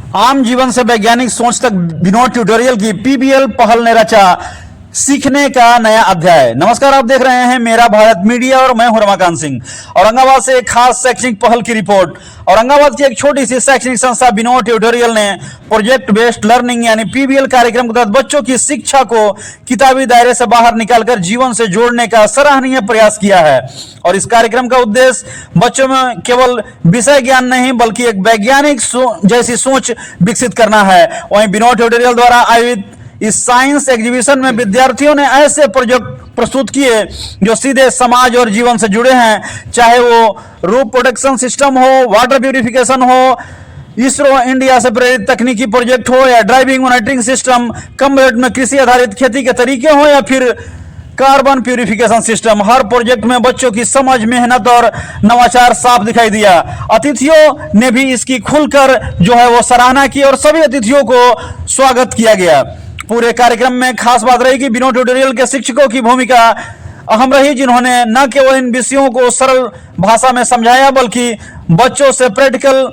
आम जीवन से वैज्ञानिक सोच तक विनोद ट्यूटोरियल की पीबीएल पहल ने रचा सीखने का नया अध्याय। नमस्कार, आप देख रहे हैं मेरा भारत मीडिया और मैं हूं रमाकांत सिंह। औरंगाबाद से एक खास शैक्षणिक पहल की रिपोर्ट। औरंगाबाद की एक छोटी सी शैक्षणिक संस्था विनोद ट्यूटोरियल ने प्रोजेक्ट बेस्ड लर्निंग यानी पीबीएल कार्यक्रम के तहत बच्चों की शिक्षा को किताबी दायरे से बाहर निकालकर जीवन से जोड़ने का सराहनीय प्रयास किया है। और इस कार्यक्रम का उद्देश्य बच्चों में केवल विषय ज्ञान नहीं बल्कि एक वैज्ञानिक जैसी सोच विकसित करना है। वहीं विनोद ट्यूटोरियल द्वारा आयोजित इस साइंस एग्जीबिशन में विद्यार्थियों ने ऐसे प्रोजेक्ट प्रस्तुत किए जो सीधे समाज और जीवन से जुड़े हैं, चाहे वो रूप प्रोटेक्शन सिस्टम हो, वाटर प्यूरिफिकेशन हो, इसरो इंडिया से प्रेरित तकनीकी प्रोजेक्ट हो, या ड्राइविंग मॉनिटरिंग सिस्टम, कम बजट में कृषि आधारित खेती के तरीके हो, या फिर कार्बन प्यूरिफिकेशन सिस्टम। हर प्रोजेक्ट में बच्चों की समझ, मेहनत और नवाचार साफ दिखाई दिया। अतिथियों ने भी इसकी खुलकर जो है वो सराहना की और सभी अतिथियों को स्वागत किया गया। पूरे कार्यक्रम में खास बात रही कि विनोद ट्यूटोरियल के शिक्षकों की भूमिका अहम रही, जिन्होंने न केवल इन विषयों को सरल भाषा में समझाया बल्कि बच्चों से प्रैक्टिकल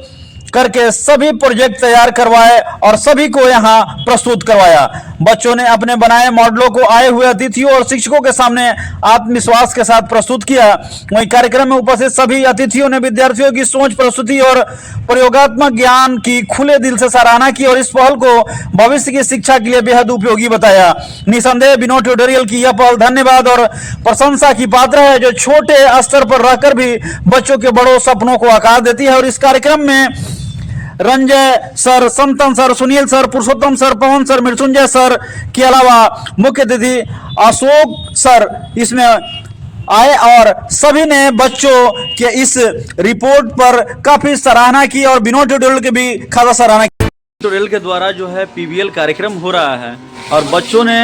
करके सभी प्रोजेक्ट तैयार करवाए और सभी को यहाँ प्रस्तुत करवाया। बच्चों ने अपने बनाए मॉडलों को आए हुए अतिथियों और शिक्षकों के सामने आत्मविश्वास के साथ प्रस्तुत किया। वहीं कार्यक्रम में उपस्थित सभी अतिथियों ने विद्यार्थियों की सोच, प्रस्तुति और प्रयोगात्मक ज्ञान की खुले दिल से सराहना की और इस पहल को भविष्य की शिक्षा के लिए बेहद उपयोगी बताया। निसंदेह विनोद ट्यूटोरियल की यह पहल धन्यवाद और प्रशंसा की पात्र है, जो छोटे स्तर पर रहकर भी बच्चों के बड़ों सपनों को आकार देती है। और इस कार्यक्रम में रंजय सर, संतन सर, सुनील सर, पुरुषोत्तम सर, पवन सर, मृत्युंजय सर के अलावा मुख्य अतिथि अशोक सर इसमें आए और सभी ने बच्चों के इस रिपोर्ट पर काफी सराहना की और विनोद ट्यूटोरियल की भी खासा सराहना की। ट्यूटोरियल के द्वारा जो है पीबीएल कार्यक्रम हो रहा है और बच्चों ने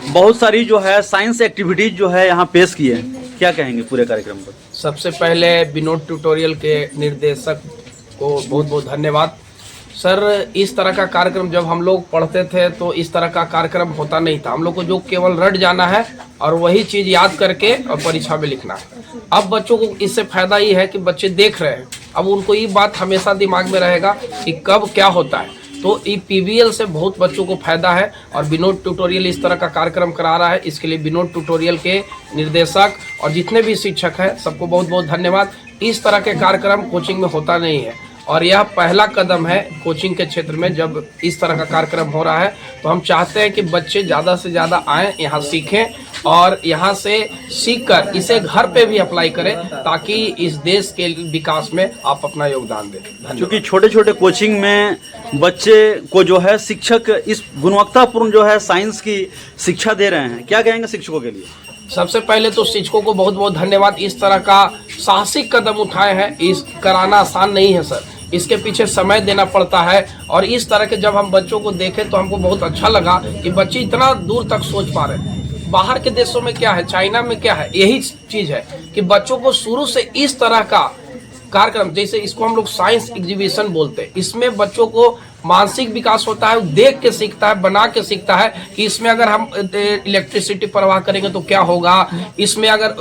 बहुत सारी जो है साइंस एक्टिविटीज जो है यहाँ पेश की है। क्या कहेंगे पूरे कार्यक्रम पर? सबसे पहले विनोद ट्यूटोरियल के निर्देशक को बहुत बहुत धन्यवाद सर। इस तरह का कार्यक्रम जब हम लोग पढ़ते थे तो इस तरह का कार्यक्रम होता नहीं था। हम लोग को जो केवल रट जाना है और वही चीज़ याद करके और परीक्षा में लिखना है। अब बच्चों को इससे फायदा ये है कि बच्चे देख रहे हैं, अब उनको ये बात हमेशा दिमाग में रहेगा कि कब क्या होता है। तो ये पीबीएल से बहुत बच्चों को फायदा है और विनोद ट्यूटोरियल इस तरह का कार्यक्रम करा रहा है। इसके लिए विनोद ट्यूटोरियल के निर्देशक और जितने भी शिक्षक हैं सबको बहुत बहुत धन्यवाद। इस तरह के कार्यक्रम कोचिंग में होता नहीं है और यह पहला कदम है कोचिंग के क्षेत्र में। जब इस तरह का कार्यक्रम हो रहा है तो हम चाहते हैं कि बच्चे ज़्यादा से ज़्यादा आएँ, यहाँ सीखें और यहाँ से सीखकर इसे घर पे भी अप्लाई करें ताकि इस देश के विकास में आप अपना योगदान दें। क्योंकि छोटे छोटे कोचिंग में बच्चे को जो है शिक्षक इस गुणवत्तापूर्ण जो है साइंस की शिक्षा दे रहे हैं, क्या कहेंगे शिक्षकों के लिए? सबसे पहले तो शिक्षकों को बहुत बहुत धन्यवाद। इस तरह का साहसिक कदम उठाए हैं, इस कराना आसान नहीं है सर, इसके पीछे समय देना पड़ता है। और इस तरह के जब हम बच्चों को देखें तो हमको बहुत अच्छा लगा कि बच्चे इतना दूर तक सोच पा रहे हैं। बाहर के देशों में क्या है, चाइना में क्या है, यही चीज़ है कि बच्चों को शुरू से इस तरह का कार्यक्रम, जैसे इसको हम लोग साइंस एग्जीबिशन बोलते हैं, इसमें बच्चों को मानसिक विकास होता है, देख के सीखता है, बना के सीखता है कि इसमें अगर हम इलेक्ट्रिसिटी प्रवाह करेंगे तो क्या होगा, इसमें अगर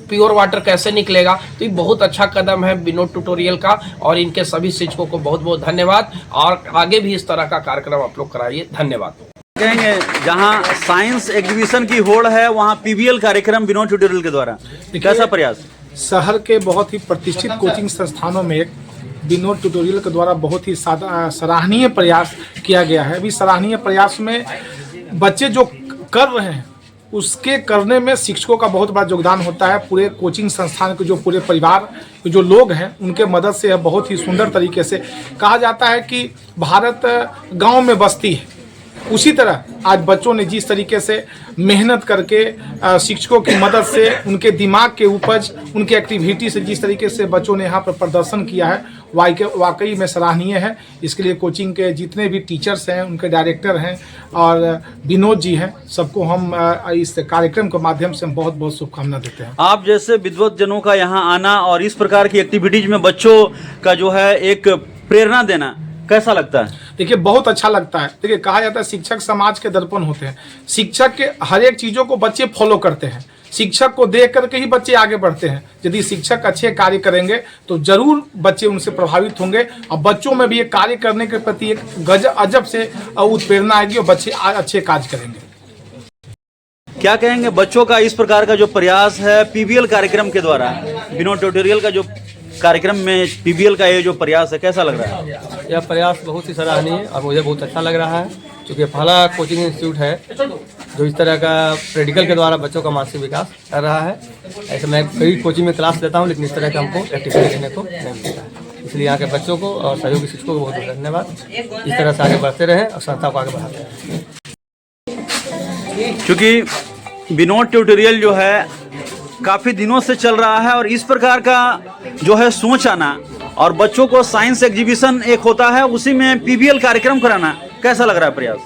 प्योर वाटर कैसे निकलेगा। तो ये बहुत अच्छा कदम है विनोद ट्यूटोरियल का और इनके सभी शिक्षकों को बहुत बहुत धन्यवाद और आगे भी इस तरह का कार्यक्रम आप लोग कराइए। धन्यवाद। कहेंगे जहां साइंस एग्जीबिशन की होड़ है वहां पीबीएल कार्यक्रम विनोद ट्यूटोरियल के द्वारा कैसा प्रयास? शहर के बहुत ही प्रतिष्ठित कोचिंग संस्थानों में एक विनोद ट्यूटोरियल के द्वारा बहुत ही सराहनीय प्रयास किया गया है। अभी सराहनीय प्रयास में बच्चे जो कर रहे हैं उसके करने में शिक्षकों का बहुत बड़ा योगदान होता है। पूरे कोचिंग संस्थान के जो पूरे परिवार के जो लोग हैं उनके मदद से यह बहुत ही सुंदर तरीके से कहा जाता है कि भारत गांव में बसती है। उसी तरह आज बच्चों ने जिस तरीके से मेहनत करके शिक्षकों की मदद से उनके दिमाग के उपज, उनके एक्टिविटी से जिस तरीके से बच्चों ने यहाँ पर प्रदर्शन किया है वाकई में सराहनीय है। इसके लिए कोचिंग के जितने भी टीचर्स हैं, उनके डायरेक्टर हैं और विनोद जी हैं, सबको हम इस कार्यक्रम के माध्यम से हम बहुत बहुत शुभकामना देते हैं। आप जैसे विद्वत जनों का यहाँ आना और इस प्रकार की एक्टिविटीज में बच्चों का जो है एक प्रेरणा देना कैसा लगता है? देखिए बहुत अच्छा लगता है। देखिए कहा जाता है शिक्षक समाज के दर्पण होते हैं। शिक्षक के हर एक चीज़ों को बच्चे फॉलो करते हैं। शिक्षक को देख करके ही बच्चे आगे बढ़ते हैं। यदि शिक्षक अच्छे कार्य करेंगे तो जरूर बच्चे उनसे प्रभावित होंगे और बच्चों में भी एक कार्य करने के प्रति एक अजब से उत्प्रेरणा आएगी और बच्चे अच्छे कार्य करेंगे। क्या कहेंगे बच्चों का इस प्रकार का जो प्रयास है पीबीएल कार्यक्रम के द्वारा, बिनो ट्यूटोरियल का जो कार्यक्रम में पीबीएल का ये जो प्रयास है, कैसा लग रहा है? यह प्रयास बहुत ही सराहनीय है और मुझे बहुत अच्छा लग रहा है, क्योंकि पहला कोचिंग इंस्टीट्यूट है जो इस तरह का प्रैक्टिकल के द्वारा बच्चों का मानसिक विकास कर रहा है। ऐसे मैं कई कोचिंग में क्लास लेता हूँ, लेकिन इस तरह का हमको एक्टिविटी देखने को नहीं मिलता है। इसलिए यहाँ के बच्चों को और सहयोगी शिक्षकों को बहुत बहुत धन्यवाद। इस तरह से आगे बढ़ते रहें और संस्था को आगे बढ़ाते रहें। क्योंकि बिनो ट्यूटोरियल जो है काफ़ी दिनों से चल रहा है और इस प्रकार का जो है सोच आना और बच्चों को साइंस एग्जीबिशन एक होता है, उसी में पीबीएल कार्यक्रम कराना, कैसा लग रहा है प्रयास?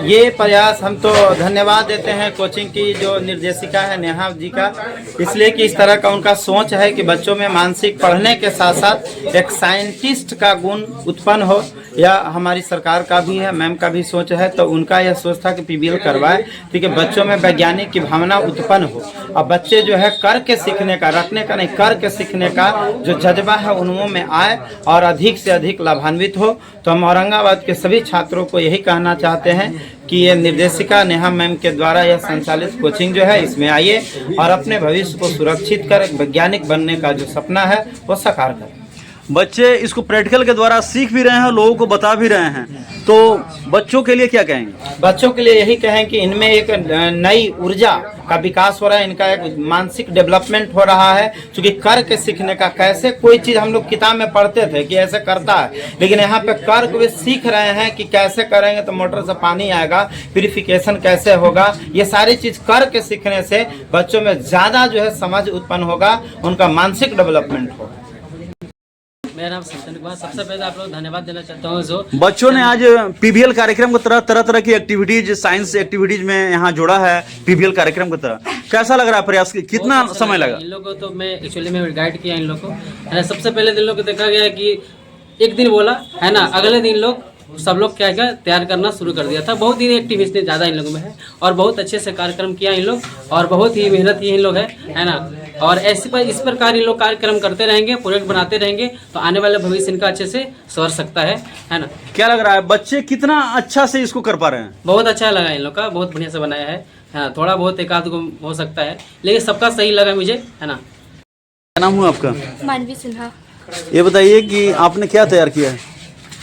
ये प्रयास हम तो धन्यवाद देते हैं कोचिंग की जो निर्देशिका है नेहा जी का, इसलिए कि इस तरह का उनका सोच है कि बच्चों में मानसिक पढ़ने के साथ साथ एक साइंटिस्ट का गुण उत्पन्न हो। या हमारी सरकार का भी है, मैम का भी सोच है, तो उनका यह सोच था कि पीबीएल करवाए, क्योंकि बच्चों में वैज्ञानिक की भावना उत्पन्न हो और बच्चे जो है करके सीखने का, रटने का नहीं, करके सीखने का जो जज्बा है उनमें में आए और अधिक से अधिक लाभान्वित हो। तो हम औरंगाबाद के सभी छात्रों को यही कहना चाहते हैं कि ये निर्देशिका नेहा मैम के द्वारा यह संचालित कोचिंग जो है इसमें आइए और अपने भविष्य को सुरक्षित कर वैज्ञानिक बनने का जो सपना है वो साकार करें। बच्चे इसको प्रैक्टिकल के द्वारा सीख भी रहे हैं, लोगों को बता भी रहे हैं, तो बच्चों के लिए क्या कहेंगे? बच्चों के लिए यही कहें कि इनमें एक नई ऊर्जा का विकास हो रहा है, इनका एक मानसिक डेवलपमेंट हो रहा है, क्योंकि करके सीखने का, कैसे कोई चीज़ हम लोग किताब में पढ़ते थे कि ऐसे करता है, लेकिन यहाँ पे कर वे सीख रहे हैं कि कैसे करेंगे तो मोटर से पानी आएगा, प्यूरिफिकेशन कैसे होगा। ये सारी चीज़ करके सीखने से बच्चों में ज़्यादा जो है समझ उत्पन्न होगा, उनका मानसिक डेवलपमेंट होगा। मेरा नाम संतन कुमार। सबसे पहले आप लोग धन्यवाद देना चाहता हूँ जो बच्चों ने आज पीबीएल कार्यक्रम को तरह तरह की एक्टिविटीज, साइंस एक्टिविटीज में यहाँ जोड़ा है पीबीएल कार्यक्रम की तरह। कैसा लग रहा है प्रयास? कितना समय लगा? इन लोगों को तो मैं एक्चुअली में गाइड किया इन लोगों को। सबसे पहले इन लोग को देखा गया कि एक दिन बोला है ना, अगले दिन लोग सब लोग क्या तैयार करना शुरू कर दिया था। बहुत ही एक्टिविटी ज़्यादा इन लोगों में है और बहुत अच्छे से कार्यक्रम किया इन लोग और बहुत ही मेहनत की इन लोग है ना। और ऐसे पर इस प्रकार इन लोग कार्यक्रम करते रहेंगे, प्रोजेक्ट बनाते रहेंगे तो आने वाले भविष्य इनका अच्छे से सवर सकता है ना। क्या लग रहा है बच्चे कितना अच्छा से इसको कर पा रहे हैं? बहुत अच्छा लगा इन लोग का, बहुत बढ़िया से बनाया है ना। थोड़ा बहुत एक आध को हो सकता है, लेकिन सबका सही लगा मुझे, है ना। क्या नाम हुआ आपका? मानवी सिन्हा। ये बताइए कि आपने क्या तैयार किया है?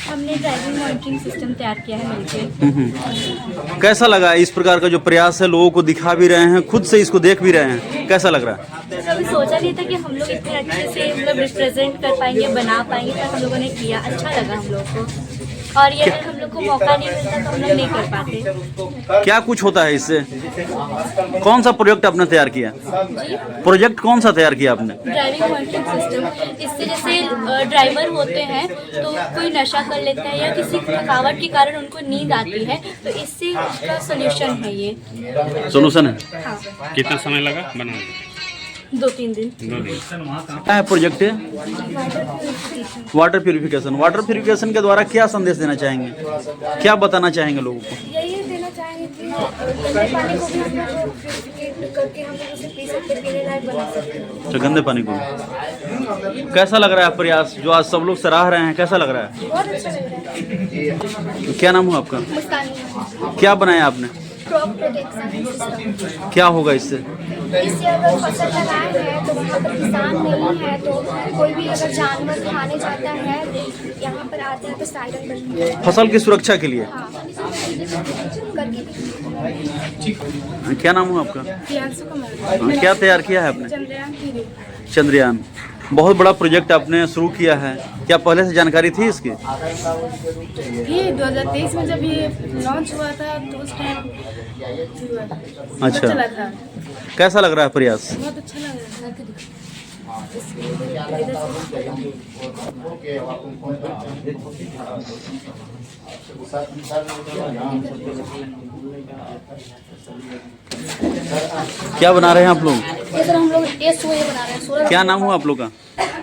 हमने ड्राइविंग मॉनिटरिंग सिस्टम तैयार किया है मिलकर। कैसा लगा इस प्रकार का जो प्रयास है? लोगों को दिखा भी रहे हैं, खुद से इसको देख भी रहे हैं, कैसा लग रहा है? कभी सोचा नहीं था कि हम लोग इतने अच्छे से मतलब रिप्रेजेंट कर पाएंगे, बना पाएंगे, पर हम लोगों ने किया, अच्छा लगा हम लोग को। और ये अगर हम लोग को मौका नहीं मिलता तो हम लोग नहीं कर पाते। क्या कुछ होता है इससे? कौन सा प्रोजेक्ट आपने तैयार किया? प्रोजेक्ट कौन सा तैयार किया आपने? Driving monitoring system. इससे जैसे ड्राइवर होते हैं तो कोई नशा कर लेता है या किसी थकावट के कारण उनको नींद आती है, तो इससे उसका सोल्यूशन है ये। सोल्यूशन है? हाँ। कितना समय लगा बनाने में? 2-3 दिन। क्या है project? Water purification. Water purification के द्वारा क्या संदेश देना चाहेंगे, क्या बताना चाहेंगे लोगों को? यही देना चाहेंगे कि गंदे पानी को भी हम लोग प्यूरिफिकेट करके हम लोग उसे पी सकते, पीने लायक बना सकते हैं। तो गंदे पानी को कैसा लग रहा है प्रयास जो आज सब लोग सराह रहे हैं, कैसा लग रहा है? बहुत अच्छा लग रहा है। क्या नाम हुआ आपका? मुस्कान। क्या बनाया आपने? Crop protection system. क्या होगा इससे? इससे अगर फसल लगाए हैं तो वहाँ पर किसान नहीं है तो कोई भी अगर जानवर खाने जाता है यहाँ पर आते हैं तो साइलेंट बन जाता है। फसल की सुरक्षा के लिए। हाँ करके। क्या नाम हुआ आपका? प्रियांशु कुमार। क्या तैयार किया है आपने? चंद्रयान 3। चंद्रयान। बहुत बड़ा प्रोजेक्ट आपने शुरू किया है, क्या पहले से जानकारी थी इसकी? ये 2023 में जब ये लॉन्च हुआ था तो उस टाइम अच्छा, चला था। कैसा लग रहा है प्रयास? बहुत अच्छा लग रहा है। क्या बना रहे हैं आप लोग? ये सर हम लोग बना रहे हैं। क्या नाम हुआ आप लोग का?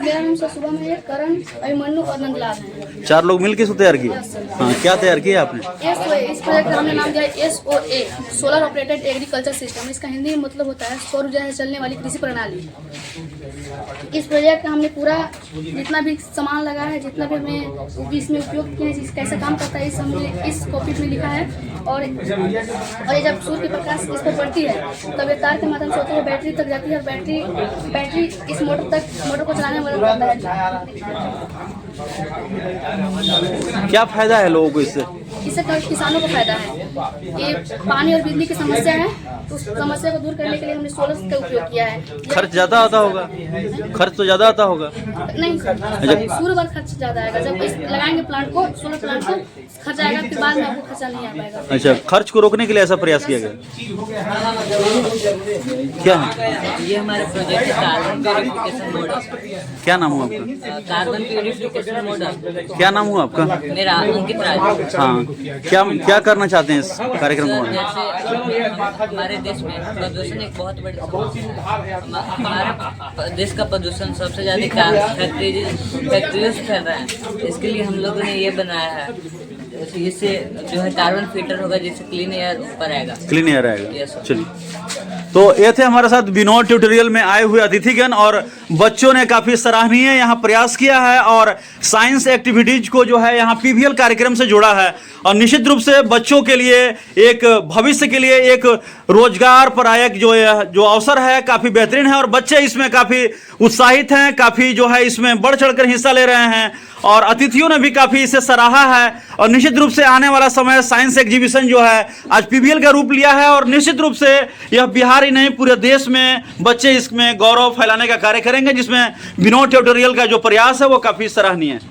मेरा नाम सुबह में करण, अभिमन्यु और नंदलाल है। 4 लोग मिलकर इसको तैयार किया। हाँ, क्या तैयार किया आपने? इस प्रोजेक्ट का हमने नाम दिया है SOA, solar operated agriculture system. इसका हिंदी में मतलब होता है सौर ऊर्जा से चलने वाली कृषि प्रणाली। इस प्रोजेक्ट का हमने पूरा जितना भी सामान लगा है, जितना भी हमें इसमें उपयोग किया है, कैसे काम करता है, इस हमने इस कॉपी में लिखा है। और ये जब सूर्य की प्रकाश इस पर पड़ती है तब ये तार के माध्यम से होते हुए बैटरी तक जाती है और बैटरी इस मोटर को चलाने में मदद करता है। क्या फायदा है लोगों को इससे? इससे किसानों को फायदा है। ये पानी और बिजली की समस्या है, तो उस समस्या को दूर करने के लिए हमने सोलर का उपयोग किया है। खर्च ज्यादा आता होगा? खर्च तो ज्यादा आता होगा? नहीं सर, सूर्य वाला खर्च ज्यादा आएगा। जब इस लगाएंगे प्लांट को, सोलर प्लांट को, खर्च आएगा, फिर बाद में आपको खर्चा नहीं आ पाएगा। अच्छा, खर्च को रोकने के लिए ऐसा प्रयास किया गया। क्या ये हमारे प्रोजेक्ट का कार्बन प्यूरिफिकेशन मॉडल। क्या नाम हुआ आपका? Carbon purification model. क्या नाम हुआ आपका? मेरा अंकित राज। हाँ, क्या करना चाहते हैं इस कार्यक्रम में? जैसे हमारे देश में प्रदूषण एक बहुत बड़ी समस्या है। हमारे देश का प्रदूषण सबसे ज्यादा फैक्ट्रीज से फैल रहा है। इसके लिए हम लोगों ने ये बनाया है, इससे जो है कार्बन फिल्टर होगा, जिससे क्लीन एयर ऊपर आएगा। क्लीन एयर आएगा। Yes, sir. चलिए, तो ये थे हमारे साथ विनोद ट्यूटोरियल में आए हुए अतिथिगण, और बच्चों ने काफी सराहनीय यहाँ प्रयास किया है और साइंस एक्टिविटीज को जो है यहाँ पीबीएल कार्यक्रम से जोड़ा है। और निश्चित रूप से बच्चों के लिए एक भविष्य के लिए एक रोजगार प्रायक जो अवसर है काफी बेहतरीन है, और बच्चे इसमें काफी उत्साहित हैं, काफी जो है इसमें बढ़ चढ़कर हिस्सा ले रहे हैं, और अतिथियों ने भी काफी इसे सराहा है। और निश्चित रूप से आने वाला समय साइंस एग्जीबिशन जो है आज पीबीएल का रूप लिया है, और निश्चित रूप से यह बिहार ही नहीं पूरे देश में बच्चे इसमें गौरव फैलाने का कार्य करेंगे, जिसमें विनोद ट्यूटोरियल का जो प्रयास है वो काफी सराहनीय है।